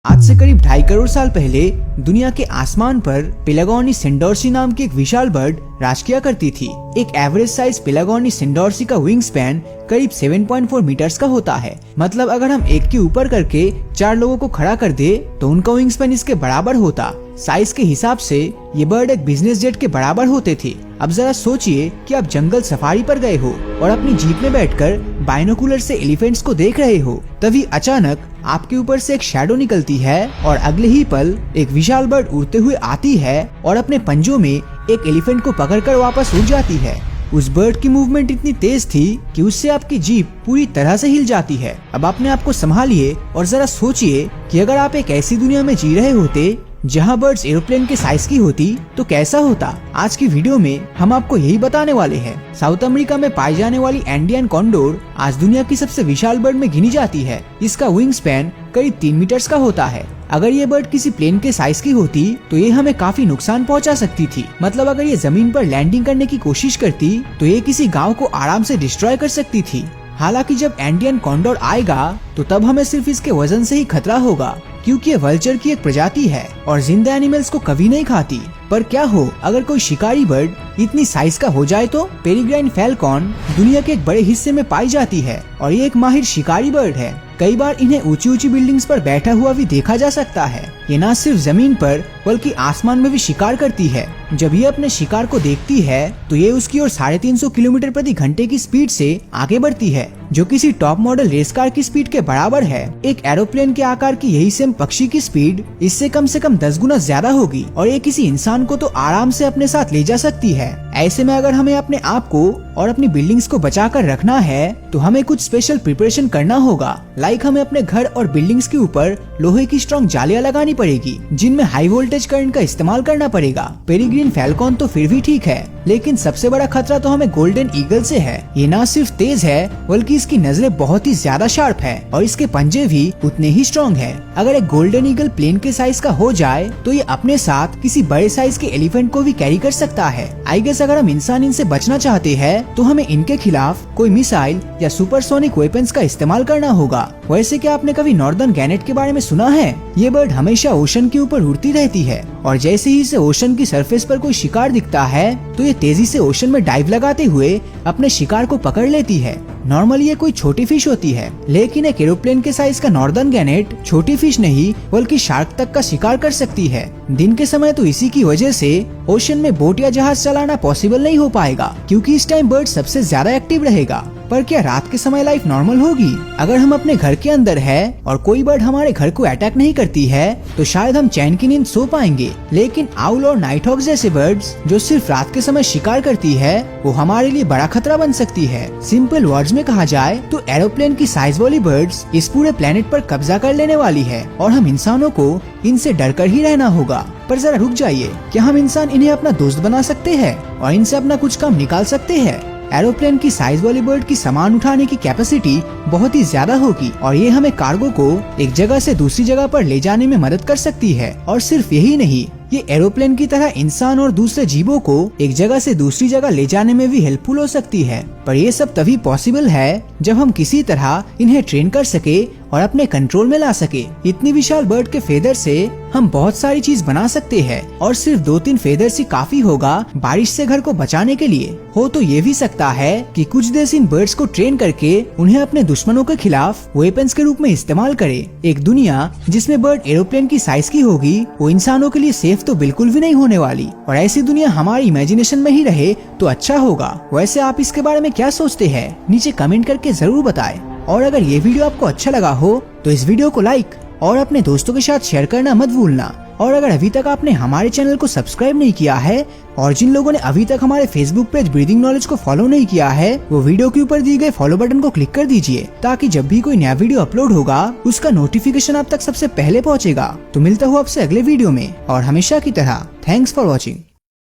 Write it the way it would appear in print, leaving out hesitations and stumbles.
आज से करीब 2.5 करोड़ साल पहले दुनिया के आसमान पर पेलागोनी सेंडोर्सी नाम की एक विशाल बर्ड राज किया करती थी। एक एवरेज साइज पेलागोनी सेंडोर्सी का विंग स्पैन करीब 7.4 मीटर्स का होता है। मतलब अगर हम एक के ऊपर करके 4 लोगों को खड़ा कर दे तो उनका विंग स्पैन इसके बराबर होता। साइज के हिसाब से ये बर्ड एक बिजनेस जेट के बराबर होते थे। अब जरा सोचिए कि आप जंगल सफारी पर गए हो और अपनी जीप में बैठकर बाइनोकुलर से एलिफेंट्स को देख रहे हो। तभी अचानक आपके ऊपर से एक शैडो निकलती है और अगले ही पल एक विशाल बर्ड उड़ते हुए आती है और अपने पंजों में एक एलिफेंट को पकड़कर वापस उड़ जाती है। उस बर्ड की मूवमेंट इतनी तेज थी कि उससे आपकी जीप पूरी तरह से हिल जाती है। अब अपने आप को संभालिए और जरा सोचिए कि अगर आप एक ऐसी दुनिया में जी रहे होते जहां बर्ड्स एरोप्लेन के साइज की होती तो कैसा होता। आज की वीडियो में हम आपको यही बताने वाले हैं। साउथ अमेरिका में पाई जाने वाली एंडियन कॉन्डोर आज दुनिया की सबसे विशाल बर्ड में गिनी जाती है। इसका विंग स्पैन करीब 3 मीटर्स का होता है। अगर ये बर्ड किसी प्लेन के साइज की होती तो ये हमें काफी नुकसान पहुंचा सकती थी। मतलब अगर ये जमीन पर लैंडिंग करने की कोशिश करती तो ये किसी गाँव को आराम से डिस्ट्रॉय कर सकती थी। हालांकि जब एंडियन कॉन्डोर आएगा तो तब हमें सिर्फ इसके वजन से ही खतरा होगा, क्योंकि ये वल्चर की एक प्रजाति है और जिंदा एनिमल्स को कभी नहीं खाती। पर क्या हो अगर कोई शिकारी बर्ड इतनी साइज का हो जाए तो। पेरिग्राइन फैल्कॉन दुनिया के एक बड़े हिस्से में पाई जाती है और ये एक माहिर शिकारी बर्ड है। कई बार इन्हें ऊंची ऊंची बिल्डिंग्स पर बैठा हुआ भी देखा जा सकता है। ये न सिर्फ जमीन पर बल्कि आसमान में भी शिकार करती है। जब ये अपने शिकार को देखती है तो ये उसकी ओर 350 किलोमीटर प्रति घंटे की स्पीड से आगे बढ़ती है, जो किसी टॉप मॉडल रेस कार की स्पीड के बराबर है। एक एरोप्लेन के आकार की यही सेम पक्षी की स्पीड इससे कम से कम 10 गुना ज्यादा होगी और ये किसी इंसान को तो आराम से अपने साथ ले जा सकती है। ऐसे में अगर हमें अपने आप को और अपनी बिल्डिंग्स को बचा कर रखना है तो हमें कुछ स्पेशल प्रिपरेशन करना होगा। लाइक हमें अपने घर और बिल्डिंग्स के ऊपर लोहे की स्ट्रॉन्ग जालियां लगानी पड़ेगी जिनमें हाई वोल्टेज करंट का इस्तेमाल करना पड़ेगा। पेरिग्रीन फैल्कॉन तो फिर भी ठीक है, लेकिन सबसे बड़ा खतरा तो हमें गोल्डन ईगल से है। ये न सिर्फ तेज है बल्कि इसकी नजरें बहुत ही ज्यादा शार्प है और इसके पंजे भी उतने ही स्ट्रॉन्ग है। अगर एक गोल्डन ईगल प्लेन के साइज का हो जाए तो ये अपने साथ किसी बड़े साइज के एलिफेंट को भी कैरी कर सकता है। आई गेस अगर हम इंसान इनसे बचना चाहते हैं तो हमें इनके खिलाफ कोई मिसाइल या सुपरसोनिक वेपन्स का इस्तेमाल करना होगा। वैसे क्या आपने कभी नॉर्दर्न गैनेट के बारे में सुना है? ये बर्ड हमेशा ओशन के ऊपर उड़ती रहती है और जैसे ही इसे ओशन की सरफेस पर कोई शिकार दिखता है तो ये तेजी से ओशन में डाइव लगाते हुए अपने शिकार को पकड़ लेती है। नॉर्मली ये कोई छोटी फिश होती है, लेकिन एक एरोप्लेन के साइज का नॉर्दर्न गैनेट छोटी फिश नहीं बल्कि शार्क तक का शिकार कर सकती है। दिन के समय तो इसी की वजह से ओशन में बोट या जहाज चलाना पॉसिबल नहीं हो पाएगा, क्योंकि इस टाइम बर्ड सबसे ज्यादा एक्टिव रहेगा। पर क्या रात के समय लाइफ नॉर्मल होगी? अगर हम अपने घर के अंदर है और कोई बर्ड हमारे घर को अटैक नहीं करती है तो शायद हम चैन की नींद सो पाएंगे। लेकिन आउल और नाइट हॉक जैसे बर्ड्स जो सिर्फ रात के समय शिकार करती है वो हमारे लिए बड़ा खतरा बन सकती है। सिंपल वर्ड्स में कहा जाए तो एरोप्लेन की साइज वाली बर्ड्स इस पूरे प्लेनेट पर कब्जा कर लेने वाली है और हम इंसानों को इनसे डरकर ही रहना होगा। पर जरा रुक जाइए, क्या हम इंसान इन्हें अपना दोस्त बना सकते हैं और इनसे अपना कुछ काम निकाल सकते हैं? एरोप्लेन की साइज वाली बर्ड की सामान उठाने की कैपेसिटी बहुत ही ज्यादा होगी और ये हमें कार्गो को एक जगह से दूसरी जगह पर ले जाने में मदद कर सकती है। और सिर्फ यही नहीं, ये एरोप्लेन की तरह इंसान और दूसरे जीवों को एक जगह से दूसरी जगह ले जाने में भी हेल्पफुल हो सकती है। पर ये सब तभी पॉसिबल है जब हम किसी तरह इन्हें ट्रेन कर सके और अपने कंट्रोल में ला सके। इतनी विशाल बर्ड के फेदर से हम बहुत सारी चीज बना सकते हैं और सिर्फ 2-3 फेदर्स ही काफी होगा बारिश से घर को बचाने के लिए। हो तो ये भी सकता है कि कुछ देश इन बर्ड्स को ट्रेन करके उन्हें अपने दुश्मनों के खिलाफ वेपन्स के रूप में इस्तेमाल करे। एक दुनिया जिसमें बर्ड एरोप्लेन की साइज की होगी वो इंसानों के लिए सेफ तो बिल्कुल भी नहीं होने वाली और ऐसी दुनिया हमारी इमेजिनेशन में ही रहे तो अच्छा होगा। वैसे आप इसके बारे में क्या सोचते हैं? नीचे कमेंट करके जरूर बताएं। और अगर ये वीडियो आपको अच्छा लगा हो तो इस वीडियो को लाइक और अपने दोस्तों के साथ शेयर करना मत भूलना। और अगर अभी तक आपने हमारे चैनल को सब्सक्राइब नहीं किया है और जिन लोगों ने अभी तक हमारे फेसबुक पेज ब्रीदिंग नॉलेज को फॉलो नहीं किया है वो वीडियो के ऊपर दिए गए फॉलो बटन को क्लिक कर दीजिए, ताकि जब भी कोई नया वीडियो अपलोड होगा उसका नोटिफिकेशन आप तक सबसे पहले पहुंचेगा। तो मिलता हूँ आपसे अगले वीडियो में और हमेशा की तरह थैंक्स फॉर वॉचिंग।